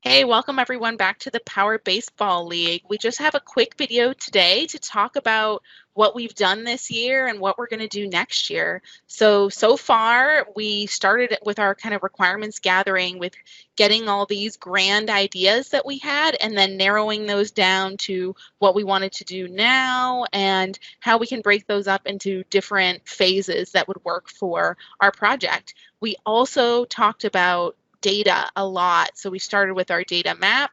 Hey, welcome everyone back to the Power Baseball League. We just have a quick video today to talk about what we've done this year and what we're going to do next year. So far, we started with our kind of requirements gathering with getting all these grand ideas that we had and then narrowing those down to what we wanted to do now and how we can break those up into different phases that would work for our project. We also talked about data a lot. So we started with our data map,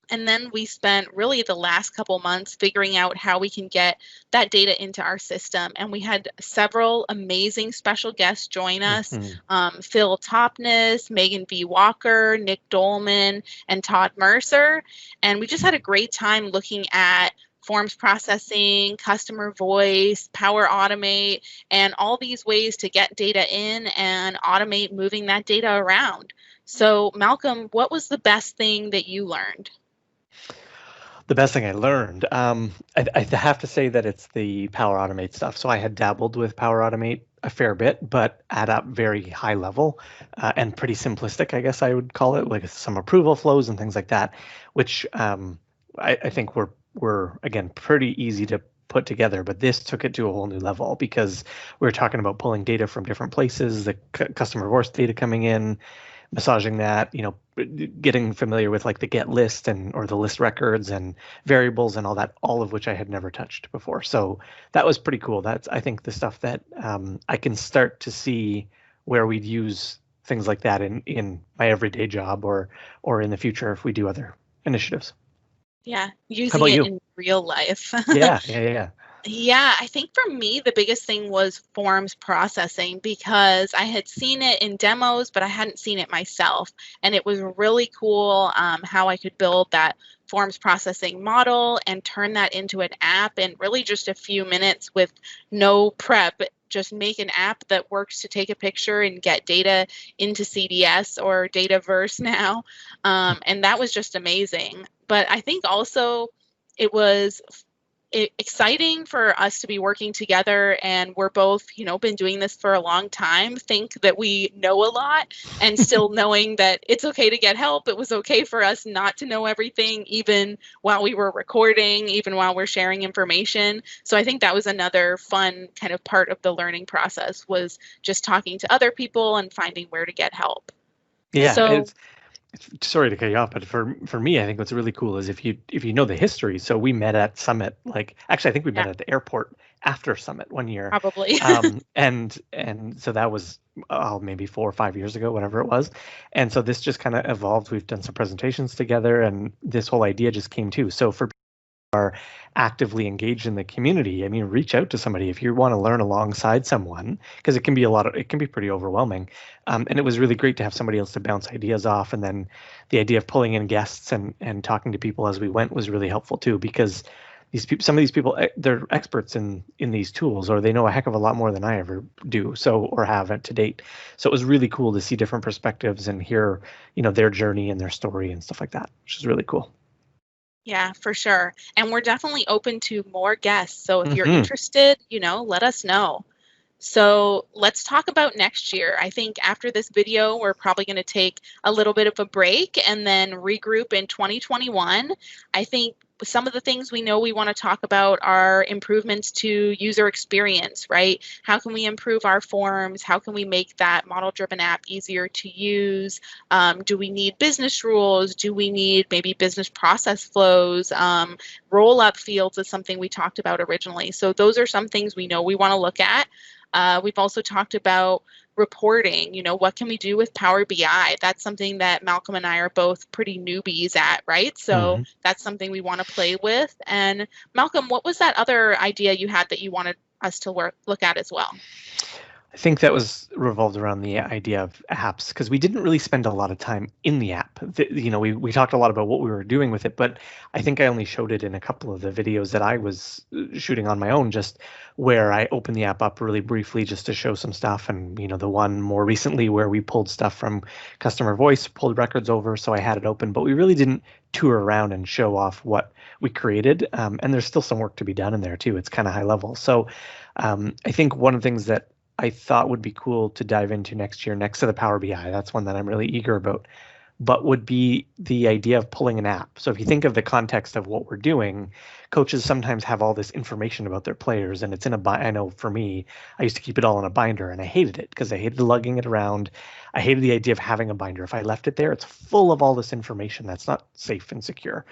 and then we spent really the last couple months figuring out how we can get that data into our system. And we had several amazing special guests join us. Mhm. Phil Topness, Megan V. Walker, Nick Dolman, and Todd Mercer. And we just had a great time looking at forms processing, customer voice, Power Automate, and all these ways to get data in and automate moving that data around. So, Malcolm, what was the best thing that you learned? The best thing I learned, I have to say that it's the Power Automate stuff. So I had dabbled with Power Automate a fair bit, but at a very high level and pretty simplistic, I guess I would call it, like some approval flows and things like that, which I think were again pretty easy to put together. But this took it to a whole new level because we were talking about pulling data from different places, the customer voice data coming in, massaging that, getting familiar with like the get list and or the list records and variables and all that, all of which I had never touched before. So that was pretty cool. That's, I think, the stuff that I can start to see where we'd use things like that in my everyday job or in the future if we do other initiatives. Yeah, How using about it you? in real life. Yeah. Yeah, I think for me, the biggest thing was forms processing because I had seen it in demos, but I hadn't seen it myself. And it was really cool how I could build that forms processing model and turn that into an app in really just a few minutes with no prep. Just make an app that works to take a picture and get data into CDS or Dataverse now. And that was just amazing. But I think also it was exciting for us to be working together, and we're both been doing this for a long time, think that we know a lot, and still knowing that it's okay to get help. It was okay for us not to know everything, even while we were recording, even while we're sharing information. So I think that was another fun kind of part of the learning process, was just talking to other people and finding where to get help. Yeah, So sorry to cut you off, but for me, I think what's really cool is if you know the history. So we met at Summit, like actually, I think we met yeah, at the airport after Summit one year, probably. and so that was maybe 4 or 5 years ago, whatever it was, and so this just kind of evolved. We've done some presentations together, and this whole idea just came too. So for are actively engaged in the community, I mean, reach out to somebody if you want to learn alongside someone, because it can be pretty overwhelming. And it was really great to have somebody else to bounce ideas off. And then the idea of pulling in guests and talking to people as we went was really helpful too, because some of these people, they're experts in these tools, or they know a heck of a lot more than I ever do, so or have to date. So it was really cool to see different perspectives and hear, their journey and their story and stuff like that, which is really cool. Yeah, for sure. And we're definitely open to more guests. So if you're Hmm. interested, let us know. So let's talk about next year. I think after this video, we're probably going to take a little bit of a break and then regroup in 2021. I think some of the things we know we want to talk about are improvements to user experience, right? How can we improve our forms? How can we make that model-driven app easier to use? Do we need business rules? Do we need maybe business process flows? Roll-up fields is something we talked about originally. So those are some things we know we want to look at. We've also talked about reporting. What can we do with Power BI? That's something that Malcolm and I are both pretty newbies at, right? So Hmm. that's something we want to play with. And Malcolm, what was that other idea you had that you wanted us to look at as well? I think that was revolved around the idea of apps because we didn't really spend a lot of time in the app. We talked a lot about what we were doing with it, but I think I only showed it in a couple of the videos that I was shooting on my own, just where I opened the app up really briefly just to show some stuff. And, the one more recently where we pulled stuff from customer voice, pulled records over. So I had it open, but we really didn't tour around and show off what we created. And there's still some work to be done in there too. It's kind of high level. So I think one of the things that I thought would be cool to dive into next year, next to the Power BI. That's one that I'm really eager about. but would be the idea of pulling an app. So if you think of the context of what we're doing, coaches sometimes have all this information about their players, and it's in a I know for me, I used to keep it all in a binder, and I hated it because I hated lugging it around. I hated the idea of having a binder. If I left it there, it's full of all this information that's not safe and secure.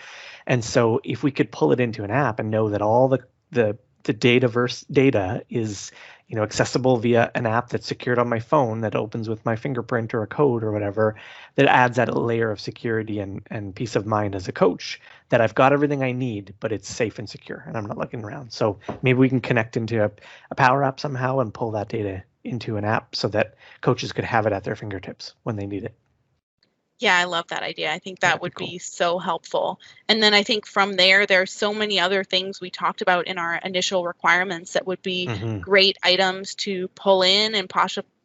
And so if we could pull it into an app and know that all the data is accessible via an app that's secured on my phone that opens with my fingerprint or a code or whatever, that adds that layer of security and peace of mind as a coach, that I've got everything I need, but it's safe and secure and I'm not looking around. So maybe we can connect into a Power App somehow and pull that data into an app so that coaches could have it at their fingertips when they need it. Yeah, I love that idea. I think that That'd be would cool. be so helpful. And then I think from there's so many other things we talked about in our initial requirements that would be great items to pull in and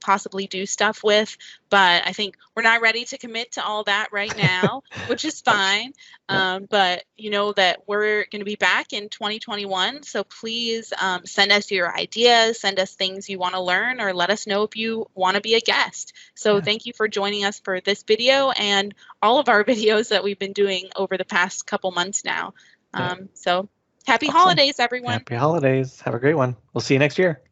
possibly do stuff with. But I think we're not ready to commit to all that right now, which is fine. But you know that we're going to be back in 2021. So please send us your ideas, send us things you want to learn, or let us know if you want to be a guest. So thank you for joining us for this video and all of our videos that we've been doing over the past couple months now. So happy holidays, everyone. Happy holidays. Have a great one. We'll see you next year.